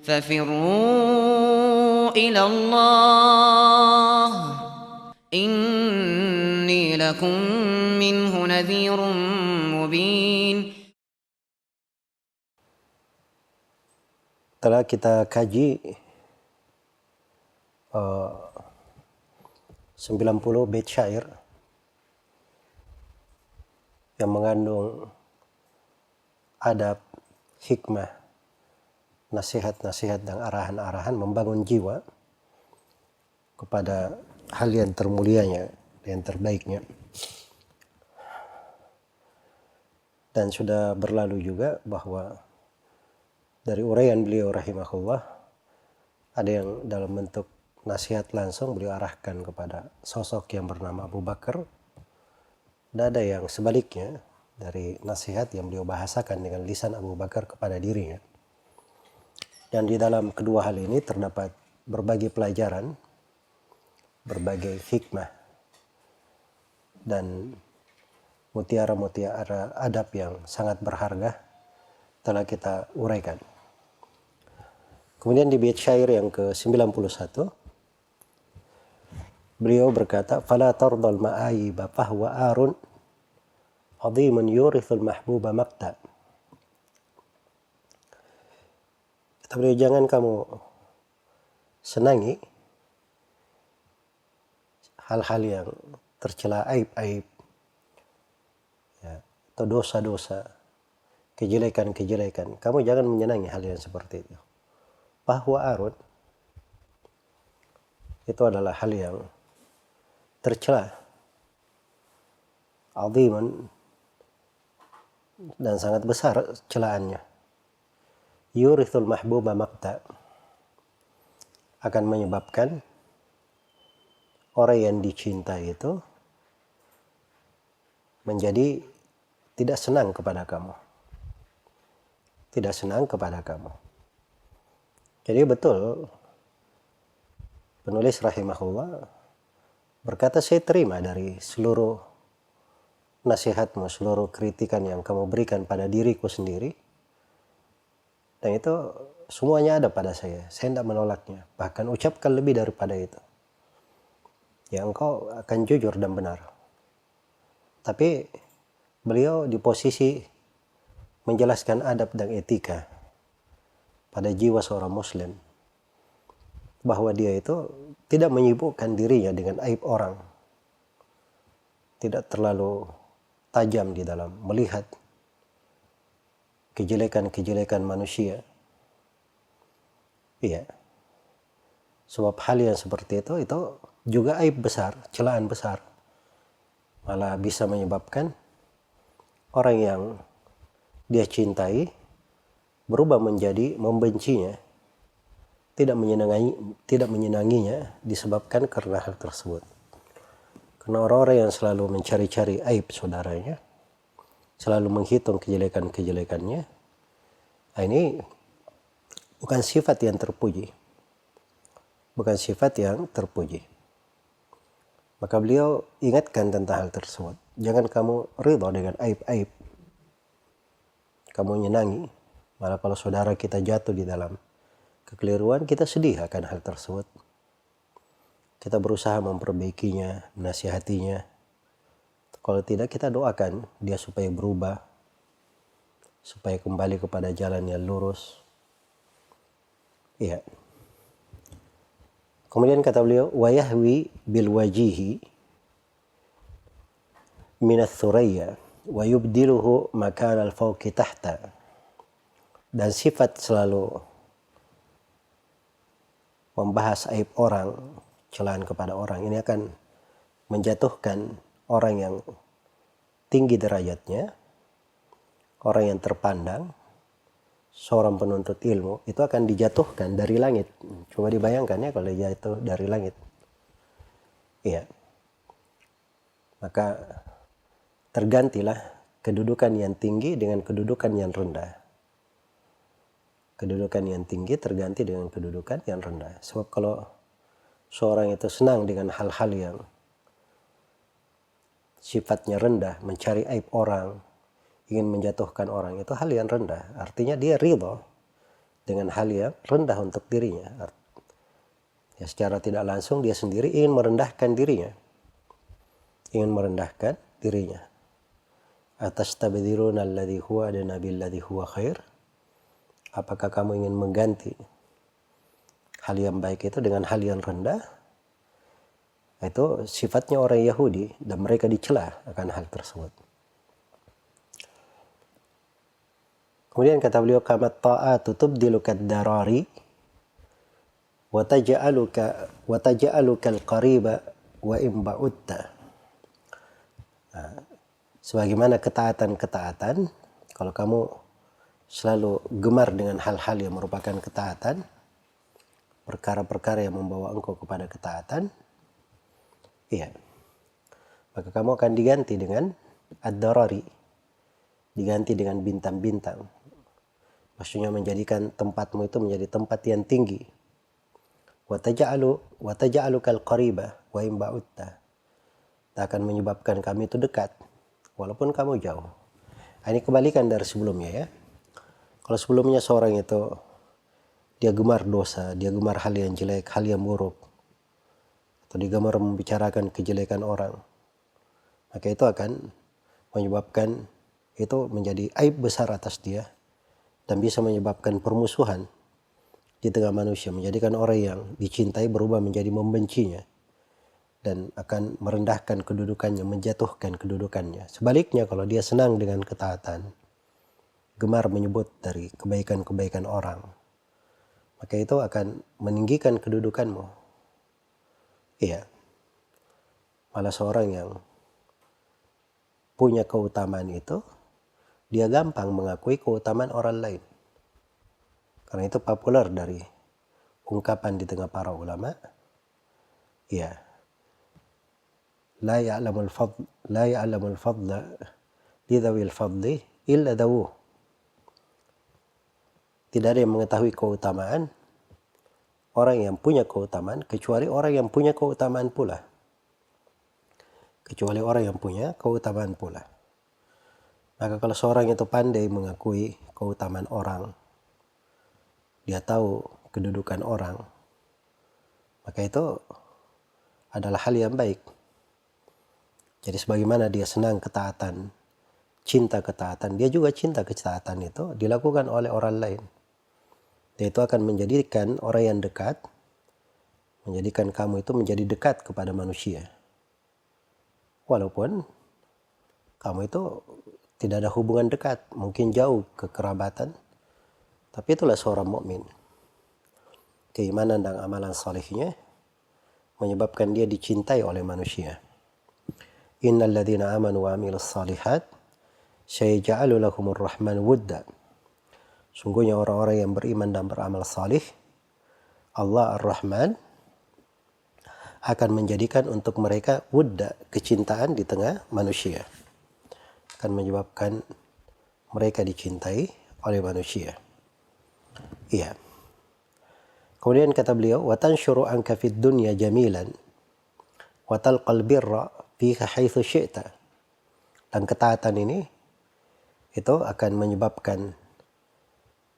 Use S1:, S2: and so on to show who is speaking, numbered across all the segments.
S1: ففروا إلى الله إني لكم منه نذير مبين.
S2: Telah kita kaji 90 bait syair yang mengandung adab, hikmah, nasihat-nasihat dan arahan-arahan membangun jiwa kepada hal yang termulianya, yang terbaiknya. Dan sudah berlalu juga bahwa dari uraian beliau rahimahullah ada yang dalam bentuk nasihat langsung beliau arahkan kepada sosok yang bernama Abu Bakar, dan ada yang sebaliknya dari nasihat yang beliau bahasakan dengan lisan Abu Bakar kepada dirinya. Dan di dalam kedua hal ini terdapat berbagai pelajaran, berbagai hikmah, dan mutiara-mutiara adab yang sangat berharga telah kita uraikan. Kemudian di bait syair yang ke-91 beliau berkata, "Fala tardal ma'ayiba fahwa arun adhimun yurithul mahbuba maqta." Kata beliau, jangan kamu senangi hal-hal yang tercela, aib-aib, ya, atau dosa-dosa, kejelekan-kejelekan. Kamu jangan menyenangi hal yang seperti itu. Bahwa arun itu adalah hal yang tercela, aziman, dan sangat besar celaannya. Yurithul mahbuba maqta, akan menyebabkan orang yang dicintai itu menjadi tidak senang kepada kamu. Tidak senang kepada kamu. Jadi betul, penulis rahimahullah berkata, saya terima dari seluruh nasihatmu, seluruh kritikan yang kamu berikan pada diriku sendiri. Dan itu semuanya ada pada saya tidak menolaknya. Bahkan ucapkan lebih daripada itu. Ya, engkau akan jujur dan benar. Tapi beliau di posisi menjelaskan adab dan etika pada jiwa seorang muslim. Bahwa dia itu tidak menyibukkan dirinya dengan aib orang. Tidak terlalu tajam di dalam melihat kejelekan-kejelekan manusia. Iya. Sebab hal yang seperti itu juga aib besar, celaan besar. Malah bisa menyebabkan orang yang dia cintai berubah menjadi membencinya, tidak menyenanginya disebabkan karena hal tersebut. Karena orang-orang yang selalu mencari-cari aib saudaranya, selalu menghitung kejelekan-kejelekannya, ini bukan sifat yang terpuji. Bukan sifat yang terpuji. Maka beliau ingatkan tentang hal tersebut. Jangan kamu ridha dengan aib-aib. Kamu nyenangi. Malah kalau saudara kita jatuh di dalam kekeliruan, kita sedih akan hal tersebut. Kita berusaha memperbaikinya, menasihatinya. Kalau tidak, kita doakan dia supaya berubah, supaya kembali kepada jalan yang lurus. Iya. Kemudian kata beliau, wa yahwi bil wajihi minats thuraya wa yubdiluhu makan al fawqi tahta. Dan sifat selalu membahas aib orang, celaan kepada orang, ini akan menjatuhkan orang yang tinggi derajatnya, orang yang terpandang, seorang penuntut ilmu, itu akan dijatuhkan dari langit. Coba dibayangkan ya kalau jatuh dari langit. Iya. Maka tergantilah kedudukan yang tinggi dengan kedudukan yang rendah. Kedudukan yang tinggi terganti dengan kedudukan yang rendah. Sebab kalau seorang itu senang dengan hal-hal yang sifatnya rendah, mencari aib orang, ingin menjatuhkan orang, itu hal yang rendah. Artinya dia ridha dengan hal yang rendah untuk dirinya. Ya, secara tidak langsung dia sendiri ingin merendahkan dirinya. Ingin merendahkan dirinya. Atastabdiluna alladhi huwa adna billadhi huwa khair? Apakah kamu ingin mengganti hal yang baik itu dengan hal yang rendah? Itu sifatnya orang Yahudi dan mereka dicela akan hal tersebut. Kemudian kata beliau, kamat ta'atu tubdilu kaddarari wa taj'aluka al-qariba wa in ba'udta. Sebagaimana ketaatan-ketaatan, kalau kamu selalu gemar dengan hal-hal yang merupakan ketaatan, perkara-perkara yang membawa engkau kepada ketaatan, iya, maka kamu akan diganti dengan ad-darari, diganti dengan bintang-bintang. Maksudnya menjadikan tempatmu itu menjadi tempat yang tinggi. Wa taj'alukal qariba wa in ba'udta. Akan menyebabkan kami itu dekat walaupun kamu jauh. Ini kebalikan dari sebelumnya ya. Kalau sebelumnya seorang itu dia gemar dosa, dia gemar hal yang jelek, hal yang buruk, atau dia gemar membicarakan kejelekan orang, maka itu akan menyebabkan itu menjadi aib besar atas dia dan bisa menyebabkan permusuhan di tengah manusia, menjadikan orang yang dicintai berubah menjadi membencinya dan akan merendahkan kedudukannya, menjatuhkan kedudukannya. Sebaliknya kalau dia senang dengan ketaatan, gemar menyebut dari kebaikan-kebaikan orang, maka itu akan meninggikan kedudukanmu. Iya. Malah seorang yang punya keutamaan itu, dia gampang mengakui keutamaan orang lain. Karena itu populer dari ungkapan di tengah para ulama. Ya. La ya'lamul fadla lidhawil fadli illa dawuh. Tidak ada yang mengetahui keutamaan orang yang punya keutamaan kecuali orang yang punya keutamaan pula. Kecuali orang yang punya keutamaan pula. Maka kalau seorang itu pandai mengakui keutamaan orang, dia tahu kedudukan orang, maka itu adalah hal yang baik. Jadi sebagaimana dia senang ketaatan, cinta ketaatan, dia juga cinta ketaatan itu dilakukan oleh orang lain. Dan itu akan menjadikan orang yang dekat, menjadikan kamu itu menjadi dekat kepada manusia. Walaupun kamu itu tidak ada hubungan dekat, mungkin jauh kekerabatan, tapi itulah seorang mukmin. Keimanan dan amalan salihnya menyebabkan dia dicintai oleh manusia. Innal ladzina amanu wa amilus salihat sayaj'alu lahumur rahman wudda. Sungguhnya orang-orang yang beriman dan beramal salih, Allah Ar-Rahman akan menjadikan untuk mereka wudda, kecintaan di tengah manusia. Akan menyebabkan mereka dicintai oleh manusia. Iya. Kemudian kata beliau, wa tanshuru anka fid dunya jamilan wa talqal birra fiha haitsu syi'ta. Dan ketaatan ini itu akan menyebabkan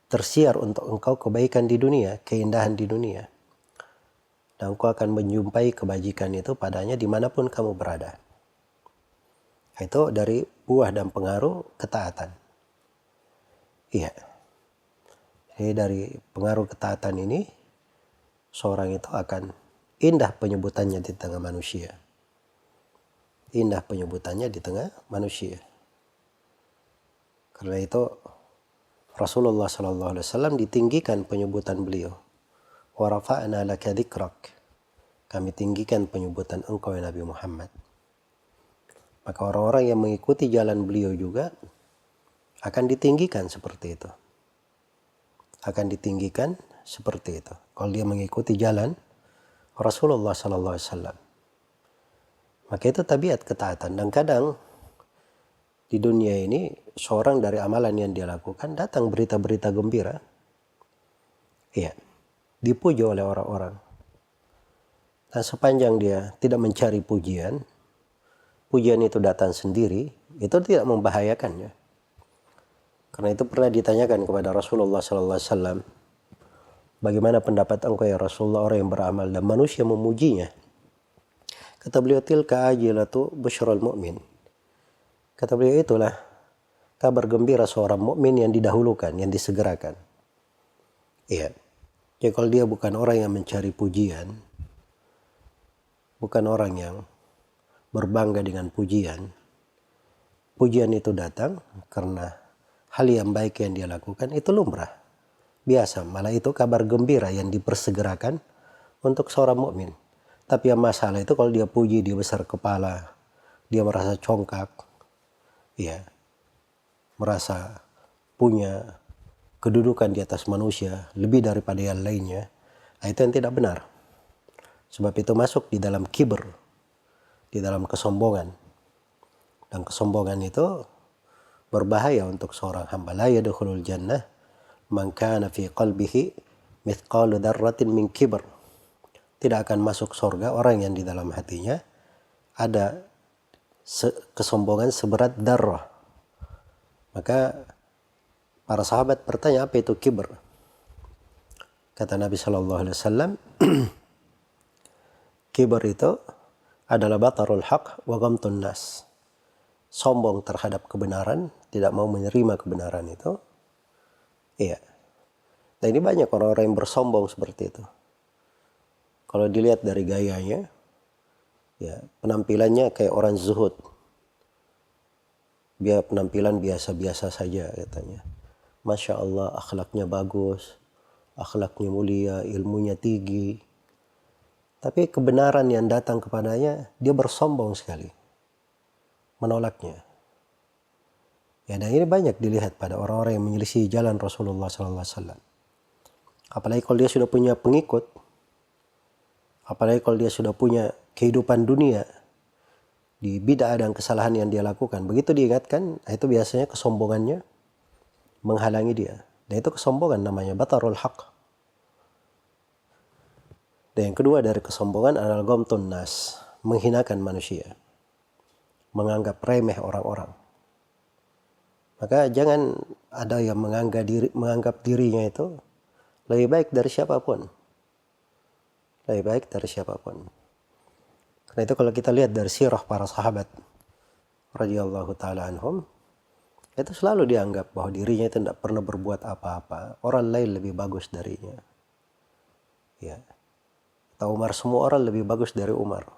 S2: tersiar untuk engkau kebaikan di dunia, keindahan di dunia. Dan engkau akan menjumpai kebajikan itu padanya dimanapun kamu berada. Itu dari buah dan pengaruh ketaatan. Iya. Jadi dari pengaruh ketaatan ini, seorang itu akan indah penyebutannya di tengah manusia. Indah penyebutannya di tengah manusia. Karena itu Rasulullah SAW ditinggikan penyebutan beliau. Wa rafa'na laka dzikrak. Kami tinggikan penyebutan engkau ya Nabi Muhammad. Maka orang-orang yang mengikuti jalan beliau juga akan ditinggikan seperti itu. Akan ditinggikan seperti itu. Kalau dia mengikuti jalan Rasulullah SAW. Maka itu tabiat ketaatan. Dan kadang di dunia ini seorang dari amalan yang dia lakukan datang berita-berita gembira. Iya. Dipuji oleh orang-orang. Dan sepanjang dia tidak mencari pujian, pujian itu datang sendiri, itu tidak membahayakannya. Karena itu pernah ditanyakan kepada Rasulullah SAW, bagaimana pendapat engkau ya Rasulullah orang yang beramal dan manusia memujinya? Kata beliau, tilka ajilatu busyral mu'min. Kata beliau, itulah kabar gembira seorang mukmin yang didahulukan, yang disegerakan. Iya. Jadi kalau dia bukan orang yang mencari pujian, bukan orang yang berbangga dengan pujian, pujian itu datang karena hal yang baik yang dia lakukan, itu lumrah, biasa. Malah itu kabar gembira yang dipersegerakan untuk seorang mukmin. Tapi yang masalah itu kalau dia puji, dia besar kepala, dia merasa congkak, ya, merasa punya kedudukan di atas manusia lebih daripada yang lainnya, itu yang tidak benar. Sebab itu masuk di dalam kibr, di dalam kesombongan. Dan kesombongan itu berbahaya untuk seorang hamba. La yadkhulul jannah man kana fi qalbihi mithqalu dzarratin min kibr. Tidak akan masuk surga orang yang di dalam hatinya ada kesombongan seberat darah. Maka para sahabat bertanya, apa itu kibr? Kata Nabi SAW, kibr itu adalah batarul haq wa ghamtun nas. Sombong terhadap kebenaran, tidak mau menerima kebenaran itu. Iya. Dan ini banyak orang-orang yang bersombong seperti itu. Kalau dilihat dari gayanya, ya, penampilannya kayak orang zuhud. Dia penampilan biasa-biasa saja katanya. Masya Allah, akhlaknya bagus, akhlaknya mulia, ilmunya tinggi. Tapi kebenaran yang datang kepadanya, dia bersombong sekali, menolaknya. Ya, dan ini banyak dilihat pada orang-orang yang menyelisih jalan Rasulullah SAW. Apalagi kalau dia sudah punya pengikut, apalagi kalau dia sudah punya kehidupan dunia di bid'ah dan kesalahan yang dia lakukan. Begitu diingatkan, itu biasanya kesombongannya menghalangi dia. Dan itu kesombongan namanya batarul haq. Dan yang kedua dari kesombongan adalah ghamtun nas, menghinakan manusia, menganggap remeh orang-orang. Maka jangan ada yang menganggap dirinya itu lebih baik dari siapapun. Lebih baik dari siapapun. Karena itu kalau kita lihat dari sirah para sahabat radhiyallahu taala anhum, itu selalu dianggap bahwa dirinya itu tidak pernah berbuat apa-apa. Orang lain lebih bagus darinya. Ya. Atau Umar, semua orang lebih bagus dari Umar.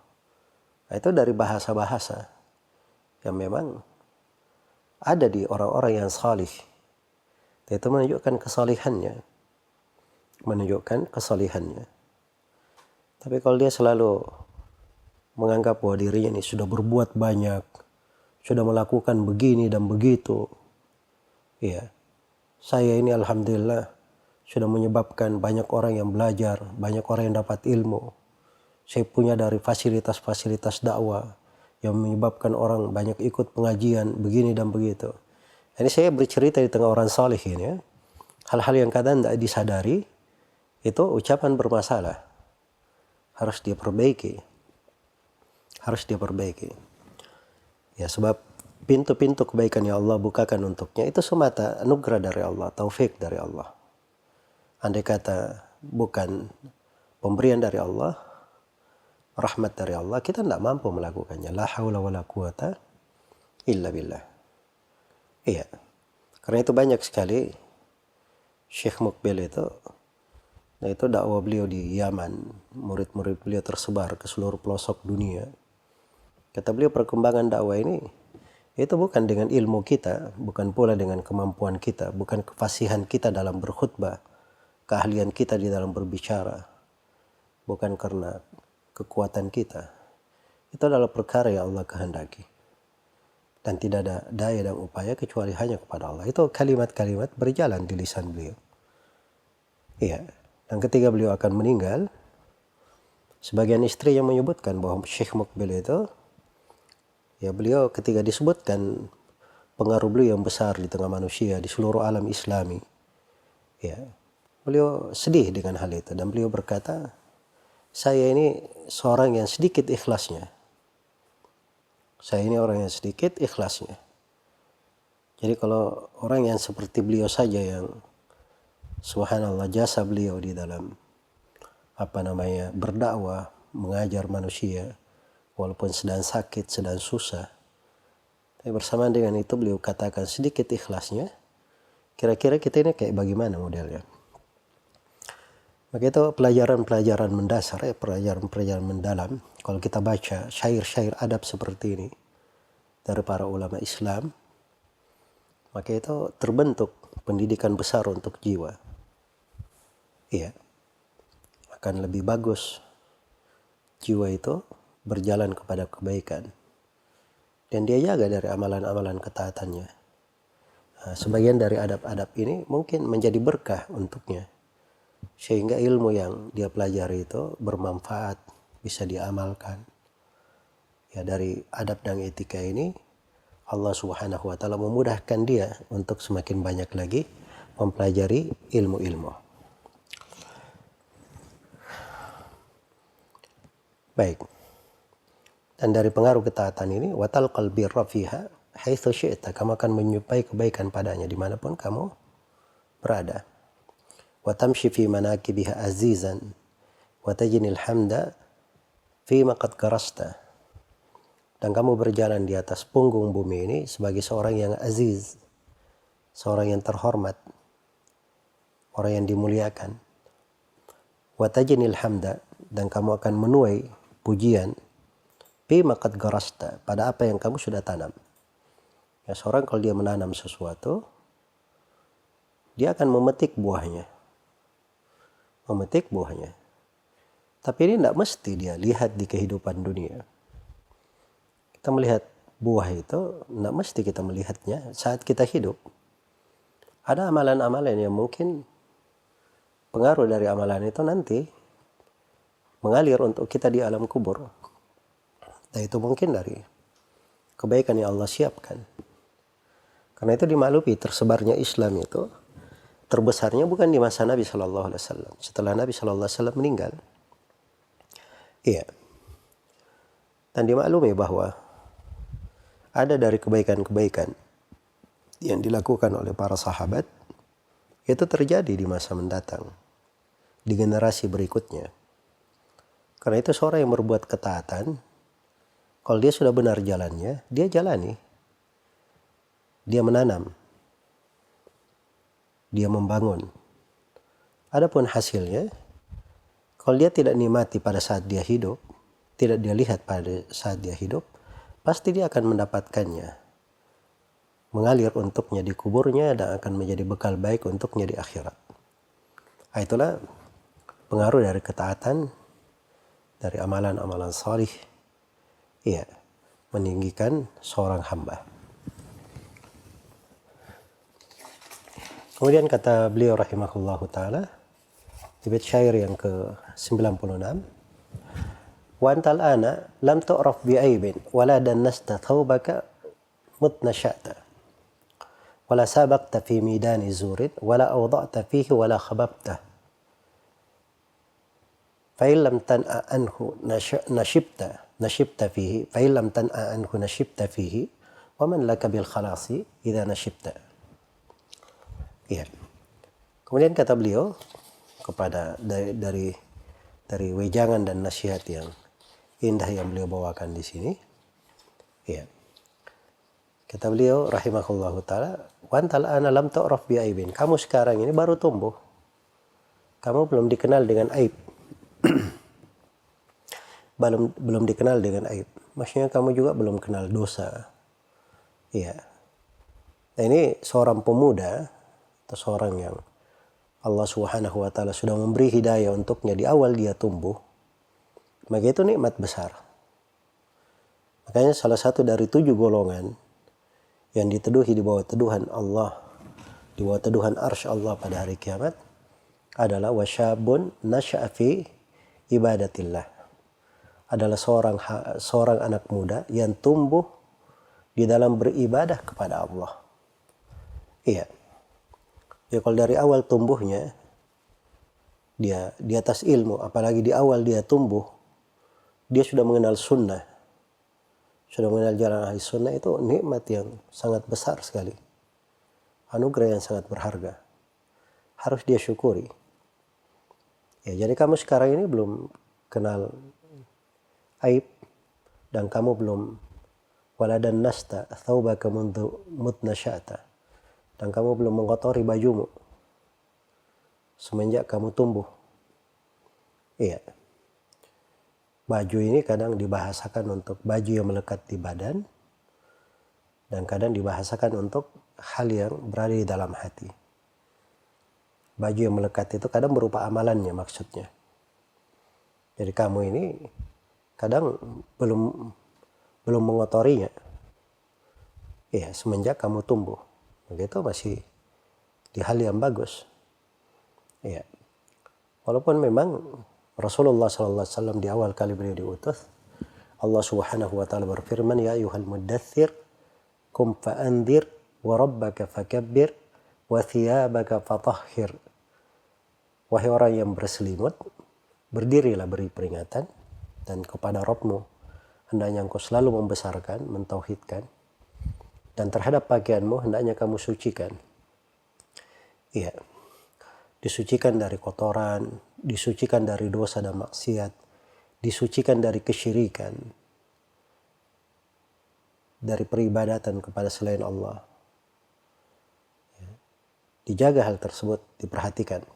S2: Nah, itu dari bahasa-bahasa yang memang ada di orang-orang yang salih. Itu menunjukkan kesalihannya. Menunjukkan kesalihannya. Tapi kalau dia selalu menganggap bahwa dirinya ini sudah berbuat banyak, sudah melakukan begini dan begitu, ya, saya ini alhamdulillah sudah menyebabkan banyak orang yang belajar, banyak orang yang dapat ilmu. Saya punya dari fasilitas-fasilitas dakwah yang menyebabkan orang banyak ikut pengajian, begini dan begitu. Ini saya bercerita di tengah orang saleh ini, ya. Hal-hal yang kadang tidak disadari, itu ucapan bermasalah. Harus diperbaiki. Harus diperbaiki. Ya, sebab pintu-pintu kebaikan yang Allah bukakan untuknya itu semata anugerah dari Allah, taufik dari Allah. Andai kata bukan pemberian dari Allah, rahmat dari Allah, kita tidak mampu melakukannya. La haula wa la quwata illa billah. Iya. Karena itu banyak sekali Syekh Mukbil itu, nah itu dakwah beliau di Yaman, murid-murid beliau tersebar ke seluruh pelosok dunia. Kata beliau, perkembangan dakwah ini itu bukan dengan ilmu kita, bukan pula dengan kemampuan kita, bukan kefasihan kita dalam berkhutbah, keahlian kita di dalam berbicara, bukan karena kekuatan kita. Itu adalah perkara yang Allah kehendaki. Dan tidak ada daya dan upaya kecuali hanya kepada Allah. Itu kalimat-kalimat berjalan di lisan beliau. Iya. Dan ketika beliau akan meninggal, sebagian istri yang menyebutkan bahwa Syekh Mukbil itu, ya, beliau ketika disebutkan pengaruh beliau yang besar di tengah manusia, di seluruh alam Islami, ya, beliau sedih dengan hal itu. Dan beliau berkata, saya ini seorang yang sedikit ikhlasnya. Saya ini orang yang sedikit ikhlasnya. Jadi kalau orang yang seperti beliau saja yang subhanallah jasa beliau di dalam berdakwah, mengajar manusia walaupun sedang sakit, sedang susah. Tapi bersamaan dengan itu beliau katakan sedikit ikhlasnya. Kira-kira kita ini kayak bagaimana modelnya? Maka itu pelajaran-pelajaran mendasar, pelajaran-pelajaran mendalam. Kalau kita baca syair-syair adab seperti ini dari para ulama Islam, maka itu terbentuk pendidikan besar untuk jiwa. Iya, akan lebih bagus jiwa itu berjalan kepada kebaikan. Dan dia jaga dari amalan-amalan ketaatannya. Nah, sebagian dari adab-adab ini mungkin menjadi berkah untuknya. Sehingga ilmu yang dia pelajari itu bermanfaat, bisa diamalkan. Ya, dari adab dan etika ini Allah Subhanahu wa taala memudahkan dia untuk semakin banyak lagi mempelajari ilmu-ilmu. Baik. Dan dari pengaruh ketaatan ini, watal qalbi rafiha haitsu syi'ta, kamu akan menyupai kebaikan padanya dimanapun kamu berada. Wa tamshi fi manakibiha azizan wa tajnil hamda fi ma qad garasta. Dan kamu berjalan di atas punggung bumi ini sebagai seorang yang aziz, seorang yang terhormat, orang yang dimuliakan. Wa tajnil hamda, dan kamu akan menuai pujian fi ma qad garasta, pada apa yang kamu sudah tanam. Ya, seorang kalau dia menanam sesuatu, dia akan memetik buahnya. Memetik buahnya. Tapi ini tidak mesti dia lihat di kehidupan dunia. Kita melihat buah itu, tidak mesti kita melihatnya saat kita hidup. Ada amalan-amalan yang mungkin pengaruh dari amalan itu nanti mengalir untuk kita di alam kubur. Dan itu mungkin dari kebaikan yang Allah siapkan. Karena itu dimaklumi tersebarnya Islam itu terbesarnya bukan di masa Nabi Shallallahu Alaihi Wasallam. Setelah Nabi Shallallahu Alaihi Wasallam meninggal, iya. Dan dimaklumi bahwa ada dari kebaikan-kebaikan yang dilakukan oleh para sahabat itu terjadi di masa mendatang, di generasi berikutnya. Karena itu seorang yang berbuat ketaatan, kalau dia sudah benar jalannya, dia jalani. Dia menanam. Dia membangun. Adapun hasilnya, kalau dia tidak nikmati pada saat dia hidup, tidak dia lihat pada saat dia hidup, pasti dia akan mendapatkannya. Mengalir untuknya di kuburnya dan akan menjadi bekal baik untuknya di akhirat. Nah, itulah pengaruh dari ketaatan, dari amalan-amalan salih, iya, meninggikan seorang hamba. Kemudian kata beliau rahimahullahu ta'ala di bait syair yang ke-96, wa antal ana lam tu'raf bi'aibin wala dannasta thawbaka mutnasya'ta wala sabaqta fi midani zurin wala awda'ta fihi wala khababta fa'in lam tan'a anhu nashibta fihi fa'in lam tan'a anhu nashibta fihi wa man laka bil khalasi idza nashibta. Ya. Kemudian kata beliau kepada dari wejangan dan nasihat yang indah yang beliau bawakan di sini. Ya. Kata beliau rahimahullahu taala, "Wa antal ana lam tu'raf bi aibin." Kamu sekarang ini baru tumbuh. Kamu belum dikenal dengan aib. belum dikenal dengan aib. Maksudnya kamu juga belum kenal dosa. Ya. Nah, ini seorang pemuda atau seorang yang Allah Subhanahu wa taala sudah memberi hidayah untuknya di awal dia tumbuh, maka itu nikmat besar. Makanya salah satu dari 7 golongan yang diteduhi di bawah teduhan Allah, di bawah teduhan arsy Allah pada hari kiamat adalah wasyabun nasya'a fi ibadatillah. Adalah seorang anak muda yang tumbuh di dalam beribadah kepada Allah. Iya. Ya, kalau dari awal tumbuhnya dia di atas ilmu, apalagi di awal dia tumbuh, dia sudah mengenal sunnah, sudah mengenal jalan ahli sunnah, itu nikmat yang sangat besar sekali, anugerah yang sangat berharga. harus dia syukuri. Ya, jadi kamu sekarang ini belum kenal aib, dan kamu belum waladan nasta thawbaka mundu mutnasyata, dan kamu belum mengotori bajumu semenjak kamu tumbuh. Iya. Baju ini kadang dibahasakan untuk baju yang melekat di badan, dan kadang dibahasakan untuk hal yang berada di dalam hati. Baju yang melekat itu kadang berupa amalannya maksudnya. Jadi kamu ini kadang belum mengotorinya. Ya, semenjak kamu tumbuh. Begitu masih di hal yang bagus. Ya. Walaupun memang Rasulullah SAW di awal kali beliau diutus, Allah Subhanahu wa taala berfirman, ya ayyuhal muddaththir qum fa'andzir wa rabbaka fakabbir wa thiyabaka fatahhir. Wahai orang yang berselimut, berdirilah beri peringatan, dan kepada Rabbmu hendaknya engkau selalu membesarkan, mentauhidkan, dan terhadap pakaianmu hendaknya kamu sucikan. Iya, disucikan dari kotoran, disucikan dari dosa dan maksiat, disucikan dari kesyirikan, dari peribadatan kepada selain Allah. Dijaga hal tersebut, diperhatikan.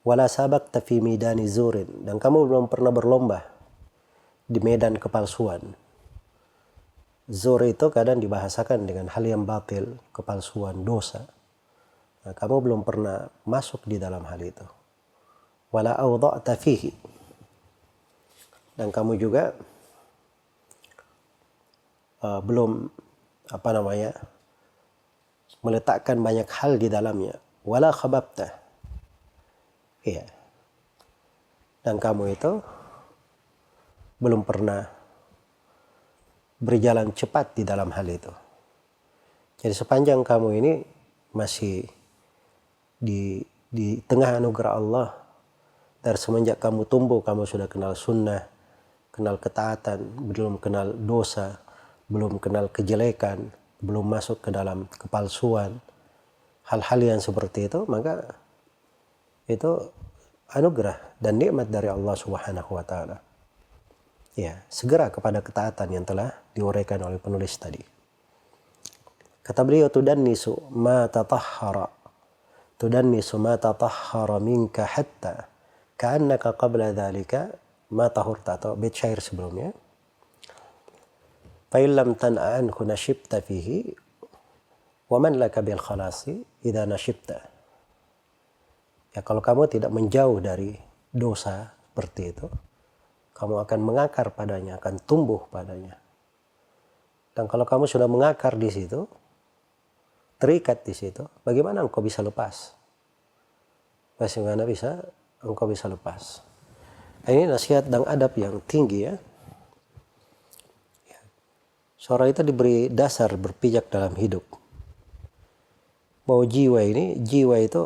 S2: Wala sabaqta fi midani zurin, dan kamu belum pernah berlomba di medan kepalsuan. Zur itu kadang dibahasakan dengan hal yang batil, kepalsuan, dosa. Nah, kamu belum pernah masuk di dalam hal itu. Wala awda'ta fihi, dan kamu juga belum meletakkan banyak hal di dalamnya. Wala khababta. Iya. Dan kamu itu belum pernah berjalan cepat di dalam hal itu. Jadi sepanjang kamu ini masih di tengah anugerah Allah, dari semenjak kamu tumbuh kamu sudah kenal sunnah, kenal ketaatan, belum kenal dosa, belum kenal kejelekan, belum masuk ke dalam kepalsuan, hal-hal yang seperti itu, maka itu anugerah dan nikmat dari Allah Subhanahu wa taala. Ya, segera kepada ketaatan yang telah diuraikan oleh penulis tadi. Kata beliau, tudannisu ma tatahhara minka hatta ka'annaka qabla dhalika ma tahurta, atau bait syair sebelumnya. Fa illam tan'a anhu nashibta fihi wa man laka bil khalasi idza nashibta. Ya, kalau kamu tidak menjauh dari dosa seperti itu, kamu akan mengakar padanya, akan tumbuh padanya. Dan kalau kamu sudah mengakar di situ, terikat di situ, bagaimana engkau bisa lepas? Bagaimana bisa engkau bisa lepas? Ini nasihat dan adab yang tinggi ya. Seorang itu diberi dasar berpijak dalam hidup. Bahwa jiwa itu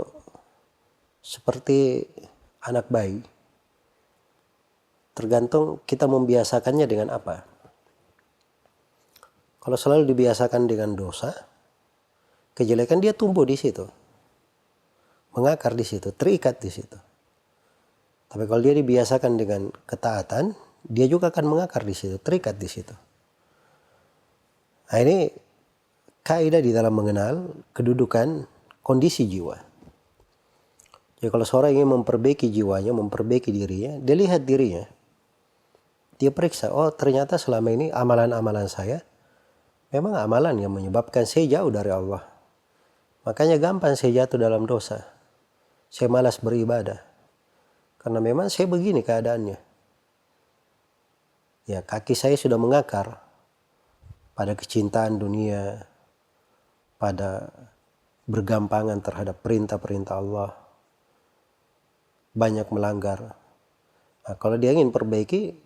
S2: seperti anak bayi. Tergantung kita membiasakannya dengan apa. Kalau selalu dibiasakan dengan dosa, kejelekan, dia tumbuh di situ. Mengakar di situ, terikat di situ. Tapi kalau dia dibiasakan dengan ketaatan, dia juga akan mengakar di situ, terikat di situ. Nah, ini kaidah di dalam mengenal kedudukan kondisi jiwa. Jadi kalau seorang ingin memperbaiki jiwanya, memperbaiki dirinya, dia lihat dirinya. Dia periksa, oh ternyata selama ini amalan-amalan saya memang amalan yang menyebabkan saya jauh dari Allah. Makanya gampang saya jatuh dalam dosa. Saya malas beribadah. Karena memang saya begini keadaannya. Ya, kaki saya sudah mengakar pada kecintaan dunia, pada bergampangan terhadap perintah-perintah Allah. Banyak melanggar. Nah, kalau dia ingin perbaiki,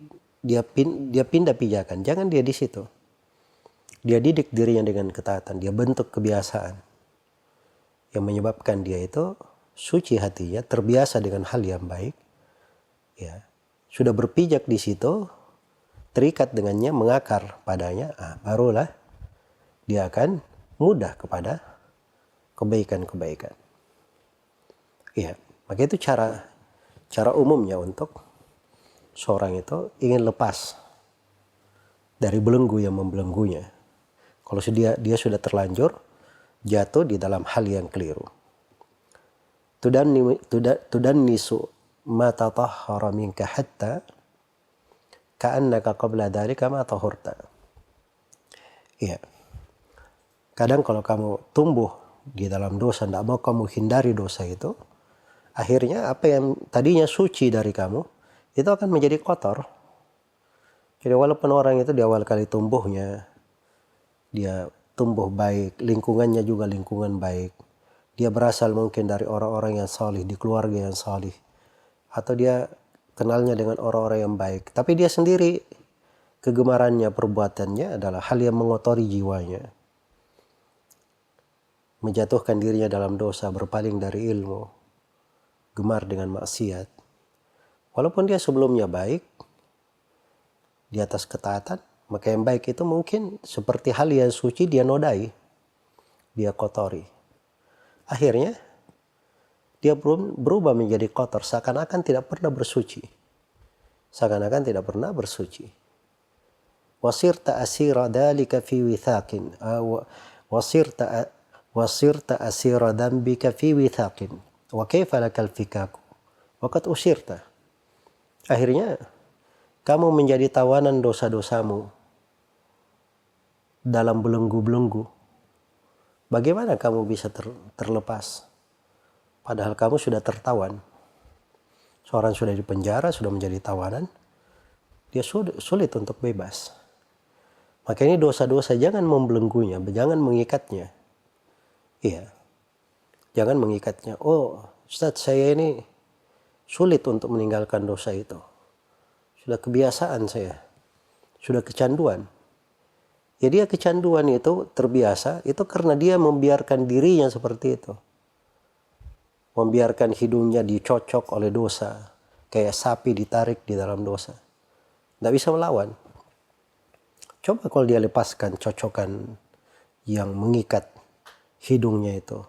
S2: dia pindah pijakan. Jangan dia di situ. Dia didik dirinya dengan ketaatan. Dia bentuk kebiasaan yang menyebabkan dia itu suci hatinya, terbiasa dengan hal yang baik. Ya, sudah berpijak di situ, terikat dengannya, mengakar padanya. Barulah dia akan mudah kepada kebaikan-kebaikan. Iya, maka itu cara umumnya untuk seorang itu ingin lepas dari belenggu yang membelenggunya. Kalau dia sudah terlanjur jatuh di dalam hal yang keliru. Tudannisu ma tatahhara minka hatta ka'annaka qabla dhalika ma tahurta. Iya. Kadang kalau kamu tumbuh di dalam dosa, tidak mau kamu hindari dosa itu, akhirnya apa yang tadinya suci dari kamu, itu akan menjadi kotor. Jadi walaupun orang itu di awal kali tumbuhnya, dia tumbuh baik, lingkungannya juga lingkungan baik. Dia berasal mungkin dari orang-orang yang salih, di keluarga yang salih. Atau dia kenalnya dengan orang-orang yang baik. Tapi dia sendiri, kegemarannya, perbuatannya adalah hal yang mengotori jiwanya. Menjatuhkan dirinya dalam dosa, berpaling dari ilmu. Gemar dengan maksiat. Walaupun dia sebelumnya baik, di atas ketaatan, maka yang baik itu mungkin seperti hal yang suci dia nodai, dia kotori. Akhirnya dia berubah menjadi kotor, seakan-akan tidak pernah bersuci. Seakan-akan tidak pernah bersuci. Wasirta asira dalika fi withaqin, wasirta asira dambika fi withaqin, wa kaifa lakal fikaku, waqad usirta. Akhirnya kamu menjadi tawanan dosa-dosamu dalam belenggu-belenggu. Bagaimana kamu bisa terlepas? Padahal kamu sudah tertawan. Seorang sudah di penjara, sudah menjadi tawanan. Dia sulit untuk bebas. Maka ini dosa-dosa jangan membelenggunya, jangan mengikatnya. Iya. Jangan mengikatnya. Oh, Ustaz, saya ini sulit untuk meninggalkan dosa itu. Sudah kebiasaan saya. Sudah kecanduan. Ya dia kecanduan itu terbiasa, itu karena dia membiarkan dirinya seperti itu. Membiarkan hidungnya dicocok oleh dosa. Kayak sapi ditarik di dalam dosa. Tidak bisa melawan. Coba kalau dia lepaskan cocokan yang mengikat hidungnya itu.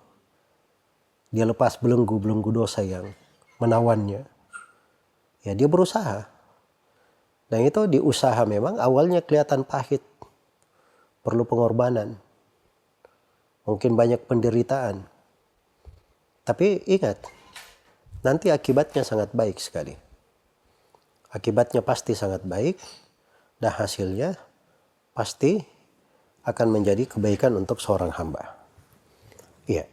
S2: Dia lepas belenggu-belenggu dosa yang menawannya. Ya dia berusaha. Dan itu diusaha memang awalnya kelihatan pahit. Perlu pengorbanan. Mungkin banyak penderitaan. Tapi ingat, nanti akibatnya sangat baik sekali. Akibatnya pasti sangat baik. Dan hasilnya pasti akan menjadi kebaikan untuk seorang hamba. Iya.